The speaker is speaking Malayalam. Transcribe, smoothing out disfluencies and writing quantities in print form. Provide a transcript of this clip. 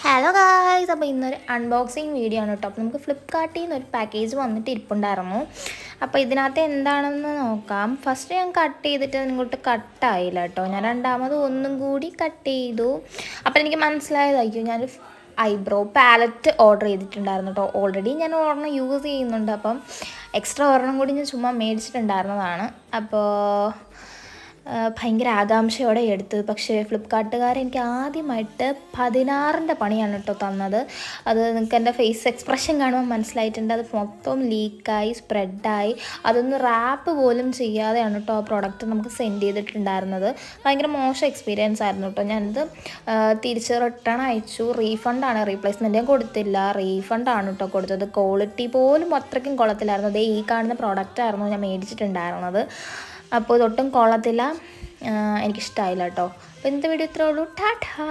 ഹലോ ഗായ്സ്, അപ്പോൾ ഇന്നൊരു അൺബോക്സിങ് വീഡിയോ ആണ് കേട്ടോ. അപ്പോൾ നമുക്ക് ഫ്ലിപ്കാർട്ടിൽ നിന്ന് ഒരു പാക്കേജ് വന്നിട്ട് ഇരിപ്പുണ്ടായിരുന്നു. അപ്പോൾ ഇതിനകത്ത് എന്താണെന്ന് നോക്കാം. ഫസ്റ്റ് ഞാൻ കട്ട് ചെയ്തിട്ട് ഇങ്ങോട്ട് കട്ടായില്ല കേട്ടോ. ഞാൻ രണ്ടാമത് ഒന്നും കൂടി കട്ട് ചെയ്തു. അപ്പോൾ എനിക്ക് മനസ്സിലായതായിരിക്കും, ഞാനൊരു ഐബ്രോ പാലറ്റ് ഓർഡർ ചെയ്തിട്ടുണ്ടായിരുന്നു കേട്ടോ. ഓൾറെഡി ഞാൻ ഒരെണ്ണം യൂസ് ചെയ്യുന്നുണ്ട്, അപ്പം എക്സ്ട്രാ ഒരെണ്ണം കൂടി ഞാൻ ചുമ്മാ മേടിച്ചിട്ടുണ്ടായിരുന്നതാണ്. അപ്പോൾ ഭയങ്കര ആകാംക്ഷയോടെ എടുത്തത്. പക്ഷേ ഫ്ലിപ്കാർട്ടുകാരെനിക്ക് ആദ്യമായിട്ട് 16ൻ്റെ പണിയാണ് കേട്ടോ തന്നത്. അത് നിങ്ങൾക്ക് എൻ്റെ ഫേസ് എക്സ്പ്രഷൻ കാണുമ്പോൾ മനസ്സിലായിട്ടുണ്ട്. അത് മൊത്തം ലീക്കായി സ്പ്രെഡായി, അതൊന്ന് റാപ്പ് പോലും ചെയ്യാതെയാണ് കേട്ടോ ആ പ്രോഡക്റ്റ് നമുക്ക് സെൻഡ് ചെയ്തിട്ടുണ്ടായിരുന്നത്. ഭയങ്കര മോശം എക്സ്പീരിയൻസ് ആയിരുന്നു കേട്ടോ. ഞാനിത് തിരിച്ച് റിട്ടേൺ അയച്ചു. റീഫണ്ടാണ്, റീപ്ലേസ്മെൻറ്റ് ഞാൻ കൊടുത്തില്ല, റീഫണ്ടാണ് കേട്ടോ കൊടുത്തത്. ക്വാളിറ്റി പോലും അത്രയ്ക്കും കൊള്ളത്തില്ലായിരുന്നു. അതേ ഈ കാണുന്ന പ്രോഡക്റ്റായിരുന്നു ഞാൻ മേടിച്ചിട്ടുണ്ടായിരുന്നത്. അപ്പോൾ ഇതൊട്ടും കൊള്ളത്തില്ല, എനിക്കിഷ്ടമായില്ല കേട്ടോ. അപ്പോൾ ഇന്നത്തെ വീഡിയോ ഇത്രേ ഉള്ളൂ. ടാറ്റാ.